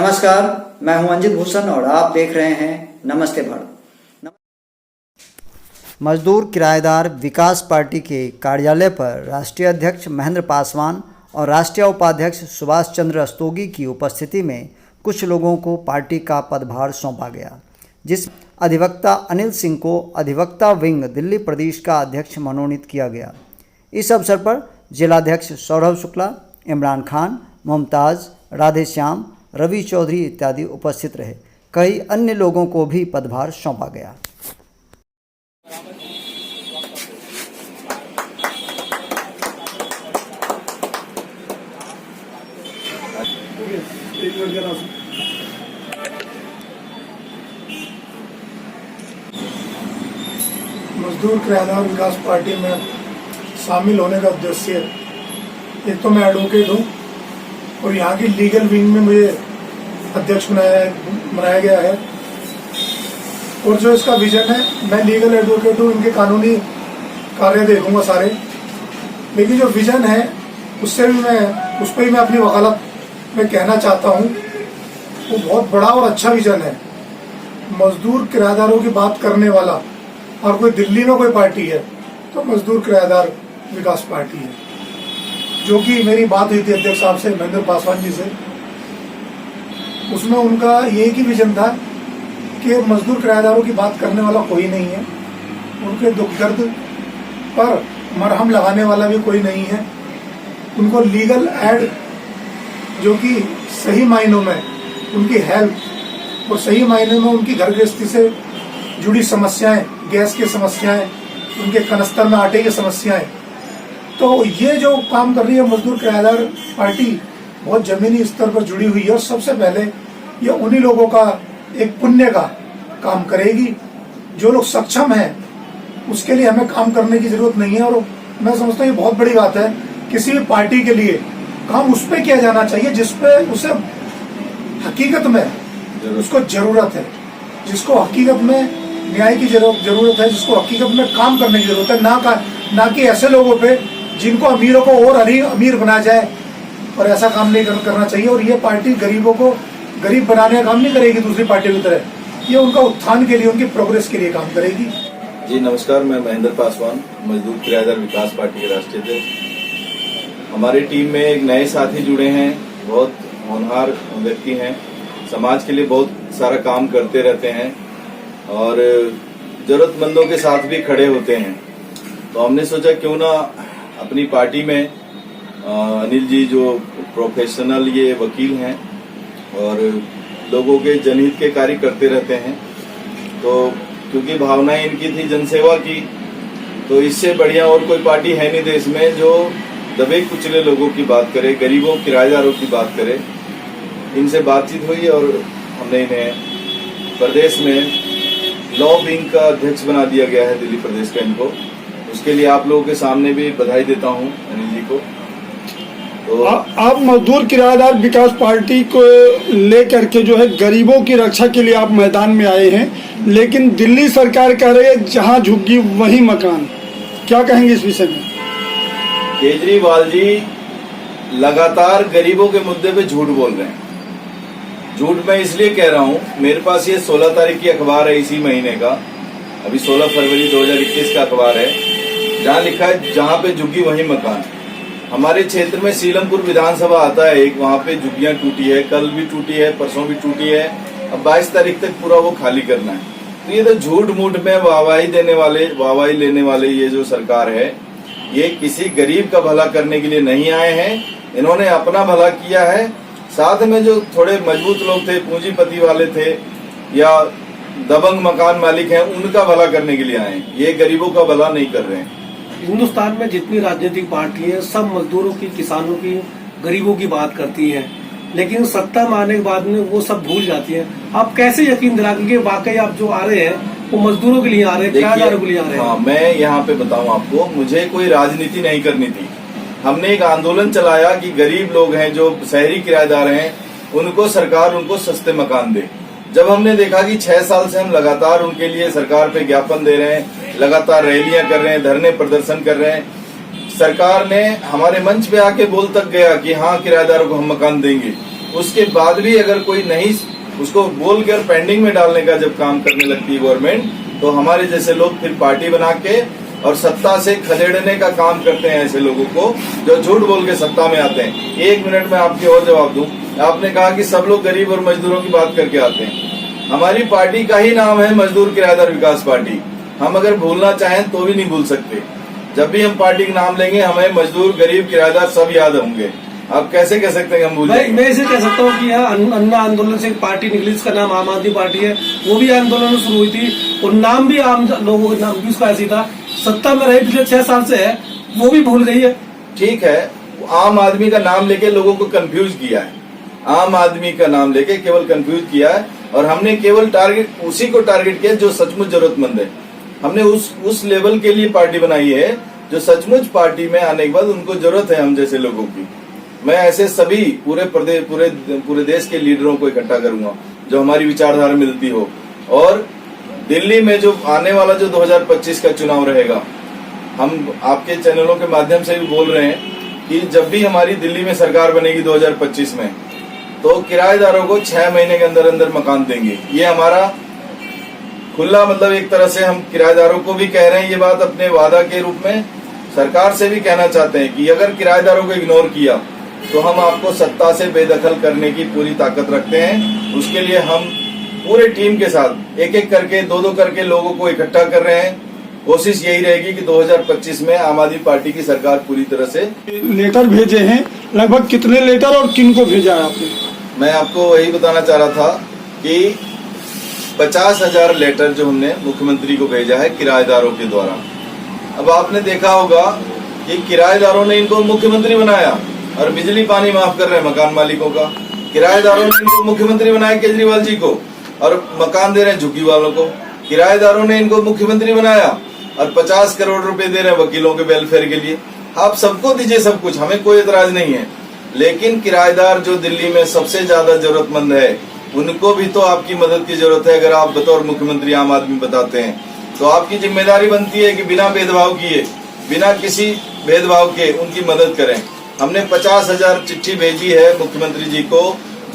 नमस्कार, मैं हूं अंजित भूषण और आप देख रहे हैं नमस्ते भारत। मजदूर किराएदार विकास पार्टी के कार्यालय पर राष्ट्रीय अध्यक्ष महेंद्र पासवान और राष्ट्रीय उपाध्यक्ष सुभाष चंद्र रस्तोगी की उपस्थिति में कुछ लोगों को पार्टी का पदभार सौंपा गया, जिस अधिवक्ता अनिल सिंह को अधिवक्ता विंग दिल्ली प्रदेश का अध्यक्ष मनोनीत किया गया। इस अवसर पर जिलाध्यक्ष सौरभ शुक्ला, इमरान खान, मुमताज़, राधेश्याम, रवि चौधरी इत्यादि उपस्थित रहे। कई अन्य लोगों को भी पदभार सौंपा गया। मजदूर किराएदार विकास पार्टी में शामिल होने का उद्देश्य, एक तो मैं एडवोकेट हूँ और यहाँ की लीगल विंग में मुझे अध्यक्ष बनाया गया है। और जो इसका विजन है, मैं लीगल एडवोकेट हूँ, इनके कानूनी कार्य देखूंगा सारे, लेकिन जो विजन है उस पर ही मैं अपनी वकालत में कहना चाहता हूँ। वो बहुत बड़ा और अच्छा विजन है। मजदूर किराएदारों की बात करने वाला और कोई दिल्ली में कोई पार्टी है तो मजदूर किराएदार विकास पार्टी है, जो कि मेरी बात हुई थी अध्यक्ष साहब से, महेंद्र पासवान जी से। उसमें उनका एक ही विजन था कि मजदूर किराएदारों की बात करने वाला कोई नहीं है, उनके दुख दर्द पर मरहम लगाने वाला भी कोई नहीं है। उनको लीगल एड, जो कि सही मायनों में उनकी हेल्थ और सही मायने में उनकी घर गृहस्थी से जुड़ी समस्याएं, गैस की समस्याएं, उनके कनस्तर में आटे की समस्याएं, तो ये जो काम कर रही है मजदूर किराएदार पार्टी, बहुत जमीनी स्तर पर जुड़ी हुई है। और सबसे पहले ये उन्हीं लोगों का एक पुण्य का काम करेगी। जो लोग सक्षम हैं उसके लिए हमें काम करने की जरूरत नहीं है। और मैं समझता हूँ ये बहुत बड़ी बात है। किसी भी पार्टी के लिए काम उस पर किया जाना चाहिए जिसपे उसे हकीकत में उसको जरूरत है, जिसको हकीकत में न्याय की जरूरत है, जिसको हकीकत में काम करने की जरूरत है, ना कि ऐसे लोगों पे जिनको अमीरों को और अमीर बनाया जाए। और ऐसा काम नहीं करना चाहिए। और ये पार्टी गरीबों को गरीब बनाने का काम नहीं करेगी दूसरी पार्टियों की तरह, ये उनका उत्थान के लिए, उनकी प्रोग्रेस के लिए काम करेगी। जी नमस्कार, मैं महेंद्र पासवान, मजदूर किराएदार विकास पार्टी के राष्ट्रीय अध्यक्ष। हमारी टीम में एक नए साथी जुड़े हैं, बहुत होनहार व्यक्ति हैं, समाज के लिए बहुत सारा काम करते रहते हैं और जरूरतमंदों के साथ भी खड़े होते हैं। तो हमने सोचा क्यों ना अपनी पार्टी में अनिल जी, जो प्रोफेशनल ये वकील हैं और लोगों के जनहित के कार्य करते रहते हैं, तो क्योंकि भावनाएं इनकी थी जनसेवा की, तो इससे बढ़िया और कोई पार्टी है नहीं देश में जो दबे कुचले लोगों की बात करे, गरीबों किराएदारों की बात करे। इनसे बातचीत हुई और हमने इन्हें प्रदेश में लॉ विंग का अध्यक्ष बना दिया गया है, दिल्ली प्रदेश का इनको। उसके लिए आप लोगों के सामने भी बधाई देता हूं अनिल जी को। तो आप मजदूर किराएदार विकास पार्टी को लेकर के जो है गरीबों की रक्षा के लिए आप मैदान में आए हैं, लेकिन दिल्ली सरकार कह रही है जहां झुग्गी वहीं मकान। क्या कहेंगे इस विषय में? केजरीवाल जी लगातार गरीबों के मुद्दे पे झूठ बोल रहे हैं। झूठ मैं इसलिए कह रहा हूं, मेरे पास ये 16 तारीख की अखबार है इसी महीने का, अभी 16 फरवरी 2021 का अखबार है, जहां लिखा है जहां पे झुग्गी वहीं मकान। हमारे क्षेत्र में सीलमपुर विधानसभा आता है एक, वहां पे झुग्गियां टूटी है, कल भी टूटी है, परसों भी टूटी है, अब 22 तारीख तक पूरा वो खाली करना है। तो ये तो झूठ मूठ में वाहवाही लेने वाले ये जो सरकार है, ये किसी गरीब का भला करने के लिए नहीं आए हैं। इन्होंने अपना भला किया है, साथ में जो थोड़े मजबूत लोग थे, पूंजीपति वाले थे या दबंग मकान मालिक हैं, उनका भला करने के लिए आए हैं। ये गरीबों का भला नहीं कर रहे हैं। हिंदुस्तान में जितनी राजनीतिक पार्टी है, सब मजदूरों की, किसानों की, गरीबों की बात करती है, लेकिन सत्ता में आने के बाद में वो सब भूल जाती है। आप कैसे यकीन दिलाएंगे कि वाकई आप जो आ रहे हैं वो मजदूरों के लिए आ रहे हैं, किराएदारों के लिए आ रहे हैं? हाँ, मैं यहाँ पे बताऊँ आपको, मुझे कोई राजनीति नहीं करनी थी। हमने एक आंदोलन चलाया कि गरीब लोग हैं जो शहरी किराएदार हैं, उनको सरकार उनको सस्ते मकान दे। जब हमने देखा कि 6 साल से हम लगातार उनके लिए सरकार पे ज्ञापन दे रहे हैं, लगातार रैलियां कर रहे हैं, धरने प्रदर्शन कर रहे हैं, सरकार ने हमारे मंच पे आके बोल तक गया कि हाँ किराएदारों को हम मकान देंगे, उसके बाद भी अगर कोई नहीं उसको बोलकर पेंडिंग में डालने का जब काम करने लगती है गवर्नमेंट, तो हमारे जैसे लोग फिर पार्टी बना के और सत्ता से खदेड़ने का काम करते हैं ऐसे लोगों को जो झूठ बोल के सत्ता में आते हैं। 1 मिनट में आपकी और जवाब दूं। आपने कहा कि सब लोग गरीब और मजदूरों की बात करके आते हैं। हमारी पार्टी का ही नाम है मजदूर किराएदार विकास पार्टी। हम अगर भूलना चाहें तो भी नहीं भूल सकते। जब भी हम पार्टी का नाम लेंगे हमें मजदूर, गरीब, किराएदार सब याद होंगे। आप कैसे कह सकते हैं हम भूल जाएंगे? मैं इसे कह सकता हूँ कि यहाँ अन्ना आंदोलन से एक पार्टी निकली जिसका नाम आम आदमी पार्टी है, वो भी आंदोलन शुरू हुई थी और नाम भी आम लोगों का नाम भी उसका ऐसी था। सत्ता में रही पिछले 6 साल से है, वो भी भूल गई है। ठीक है, आम आदमी का नाम लेके लोगों को कंफ्यूज किया है। आम आदमी का नाम लेके केवल कंफ्यूज किया है और हमने केवल टारगेट उसी को टारगेट किया जो सचमुच जरूरतमंद है। हमने उस लेवल के लिए पार्टी बनाई है जो सचमुच पार्टी में आने के बाद उनको जरूरत है हम जैसे लोगों की। मैं ऐसे सभी पूरे देश के लीडरों को इकट्ठा करूंगा जो हमारी विचारधारा मिलती हो। और दिल्ली में जो आने वाला जो 2025 का चुनाव रहेगा, हम आपके चैनलों के माध्यम से भी बोल रहे हैं कि जब भी हमारी दिल्ली में सरकार बनेगी 2025 में, तो किराएदारों को 6 महीने के अंदर अंदर मकान देंगे। ये हमारा खुला मतलब एक तरह से हम किराएदारों को भी कह रहे हैं ये बात अपने वादा के रूप में, सरकार से भी कहना चाहते हैं कि अगर किराएदारों को इग्नोर किया तो हम आपको सत्ता से बेदखल करने की पूरी ताकत रखते हैं। उसके लिए हम पूरे टीम के साथ एक एक करके 2-2 करके लोगों को इकट्ठा कर रहे हैं। कोशिश यही रहेगी कि 2025 में आम आदमी पार्टी की सरकार पूरी तरह से। लेटर भेजे हैं, लगभग कितने लेटर और किन को भेजा है आपने? मैं आपको वही बताना चाह रहा था कि 50,000 लेटर जो हमने मुख्यमंत्री को भेजा है किराएदारों के द्वारा। अब आपने देखा होगा कि किराएदारों ने इनको मुख्यमंत्री बनाया और बिजली पानी माफ कर रहे हैं मकान मालिकों का। किराएदारों ने इनको मुख्यमंत्री बनाया केजरीवाल जी को और मकान दे रहे हैं झुग्गी वालों को। किराएदारों ने इनको मुख्यमंत्री बनाया और 50 करोड़ रुपए दे रहे हैं वकीलों के वेलफेयर के लिए। आप सबको दीजिए सब कुछ, हमें कोई एतराज नहीं है, लेकिन किराएदार जो दिल्ली में सबसे ज्यादा जरूरतमंद है उनको भी तो आपकी मदद की जरूरत है। अगर आप बतौर मुख्यमंत्री आम आदमी बताते हैं तो आपकी जिम्मेदारी बनती है कि बिना भेदभाव किए, बिना किसी भेदभाव के उनकी मदद करें। हमने 50,000 चिट्ठी भेजी है मुख्यमंत्री जी को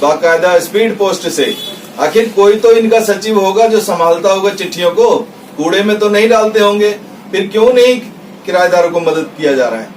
बाकायदा स्पीड पोस्ट से। आखिर कोई तो इनका सचिव होगा जो संभालता होगा चिट्ठियों को, कूड़े में तो नहीं डालते होंगे, फिर क्यों नहीं किराएदारों को मदद किया जा रहा है?